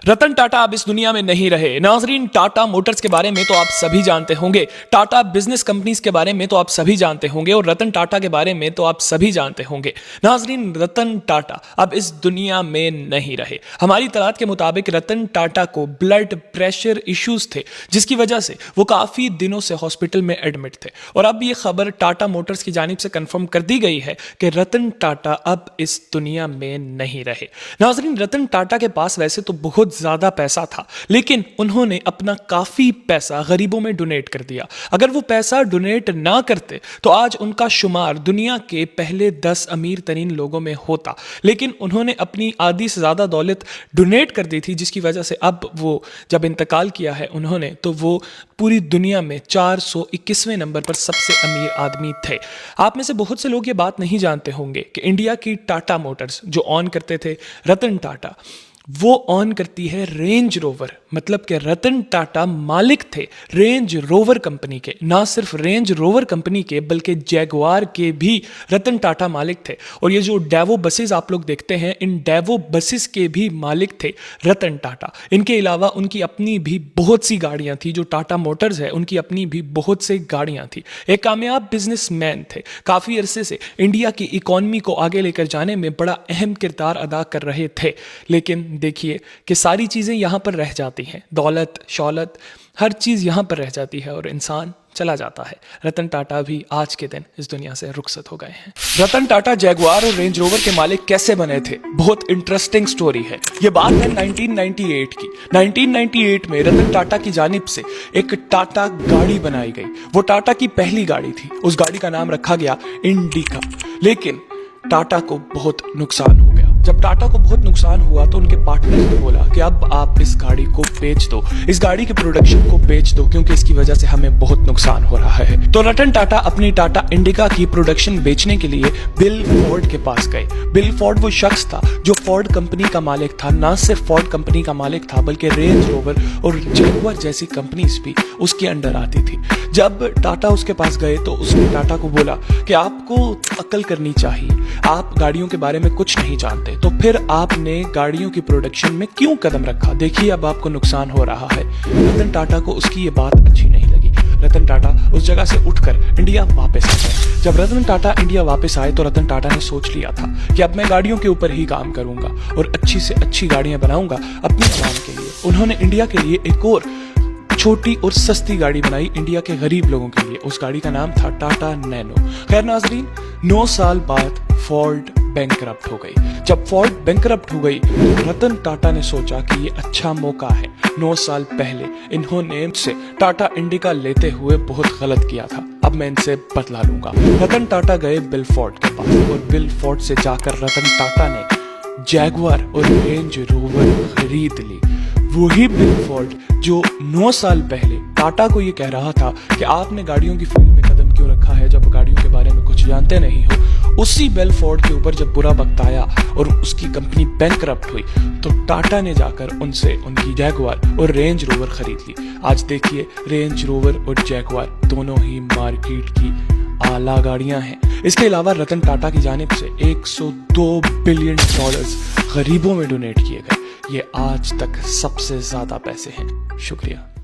रतन टाटा अब इस दुनिया में नहीं रहे। नाजरीन, टाटा मोटर्स के बारे में तो आप सभी जानते होंगे, टाटा बिजनेस कंपनीज के बारे में तो आप सभी जानते होंगे और रतन टाटा के बारे में तो आप सभी जानते होंगे। नाजरीन, रतन टाटा अब इस दुनिया में नहीं रहे। हमारी तलात के मुताबिक रतन टाटा को ब्लड प्रेशर इश्यूज थे, जिसकी वजह से वो काफ़ी दिनों से हॉस्पिटल में एडमिट थे। और अब ये खबर टाटा मोटर्स की जानिब से कंफर्म कर दी गई है कि रतन टाटा अब इस दुनिया में नहीं रहे। नाजरीन, रतन टाटा के पास वैसे तो बहुत ज़्यादा पैसा था, लेकिन उन्होंने अपना काफ़ी पैसा गरीबों में डोनेट कर दिया। अगर वो पैसा डोनेट ना करते तो आज उनका शुमार दुनिया के पहले 10 अमीर तरीन लोगों में होता, लेकिन उन्होंने अपनी आधी से ज़्यादा दौलत डोनेट कर दी थी, जिसकी वजह से अब वो जब इंतकाल किया है उन्होंने, तो वो पूरी दुनिया में 421वें नंबर पर सबसे अमीर आदमी थे। आप में से बहुत से लोग ये बात नहीं जानते होंगे कि इंडिया की टाटा मोटर्स जो ऑन करते थे रतन टाटा, वो ऑन करती है रेंज रोवर। मतलब कि रतन टाटा मालिक थे रेंज रोवर कंपनी के। ना सिर्फ रेंज रोवर कंपनी के बल्कि जैगुआर के भी रतन टाटा मालिक थे। और ये जो डेवो बसेस आप लोग देखते हैं, इन डेवो बसेस के भी मालिक थे रतन टाटा। इनके अलावा उनकी अपनी भी बहुत सी गाड़ियां थी। जो टाटा मोटर्स है उनकी अपनी भी बहुत सी गाड़ियां थी। एक कामयाब बिजनेसमैन थे, काफ़ी अरसे से इंडिया की इकॉनमी को आगे लेकर जाने में बड़ा अहम किरदार अदा कर रहे थे। लेकिन देखिए कि सारी चीज़ें यहाँ पर रह जाती हैं, दौलत शौलत हर चीज़ यहाँ पर रह जाती है और इंसान चला जाता है। रतन टाटा भी आज के दिन इस दुनिया से रुखसत हो गए हैं। रतन टाटा जैगुआर और रेंज रोवर के मालिक कैसे बने थे, बहुत इंटरेस्टिंग स्टोरी है। ये बात है 1998 की। 1998 में रतन टाटा की जानिब से एक टाटा गाड़ी बनाई गई। वो टाटा की पहली गाड़ी थी। उस गाड़ी का नाम रखा गया इंडिका। लेकिन टाटा को बहुत नुकसान हो गया। जब टाटा को बहुत नुकसान हुआ तो उनके पार्टनर ने बोला कि अब आप इस गाड़ी को बेच दो, इस गाड़ी के प्रोडक्शन को बेच दो, क्योंकि इसकी वजह से हमें बहुत नुकसान हो रहा है। तो रतन टाटा अपनी टाटा इंडिका की प्रोडक्शन बेचने के लिए बिल फोर्ड के पास गए। बिल फोर्ड वो शख्स था जो फोर्ड कंपनी का मालिक था। ना सिर्फ फोर्ड कंपनी का मालिक था बल्कि रेंज रोवर और जैगुआर जैसी कंपनीज भी उसके अंडर आती थी। जब टाटा उसके पास गए तो उसने टाटा को बोला कि आपको अक्ल करनी चाहिए, आप गाड़ियों के बारे में कुछ नहीं जानते, तो फिर आपने गाड़ियों की प्रोडक्शन में क्यों कदम रखा? देखिए अब आपको नुकसान हो रहा है। रतन टाटा को उसकी ये बात अच्छी नहीं लगी। रतन टाटा उस जगह से उठकर इंडिया वापस आ गए। जब रतन टाटा इंडिया वापस आए तो रतन टाटा ने सोच लिया था कि अब मैं गाड़ियों के ऊपर ही काम करूंगा और अच्छी से अच्छी गाड़ियां बनाऊंगा अपनी आवाम के लिए। उन्होंने इंडिया के लिए एक और छोटी और सस्ती गाड़ी बनाई इंडिया के गरीब लोगों के लिए। उस गाड़ी का नाम था टाटा नैनो। खैर नाजरीन, 9 साल बाद फोर्ड बैंकरप्ट हो गई। जब फोर्ड बैंकरप्ट हो गई तो रतन टाटा ने सोचा कि ये अच्छा मौका है। 9 साल पहले इन्होंने से टाटा इंडिका लेते हुए बहुत गलत किया था, अब मैं इनसे बदला लूंगा। रतन टाटा गए बिल फोर्ड के पास और बिल फोर्ड से जाकर रतन टाटा ने जैगुआर और रेंज रोवर खरीद ली। वही बिल फोर्ड जो 9 साल पहले टाटा को ये कह रहा था कि आपने गाड़ियों की फील्ड में कदम क्यों रखा है जब गाड़ियों के बारे में कुछ जानते नहीं हो। उसी बिल फोर्ड के ऊपर जब बुरा वक्त आया और उसकी कंपनी बैंकरप्ट हुई तो टाटा ने जाकर उनसे उनकी जैगुआर और रेंज रोवर खरीद ली। आज देखिए रेंज रोवर और जैगुआर दोनों ही मार्केट की आला गाड़ियां हैं। इसके अलावा रतन टाटा की जानिब से 102 बिलियन डॉलर्स गरीबों में डोनेट किए गए। ये आज तक सबसे ज्यादा पैसे हैं। शुक्रिया।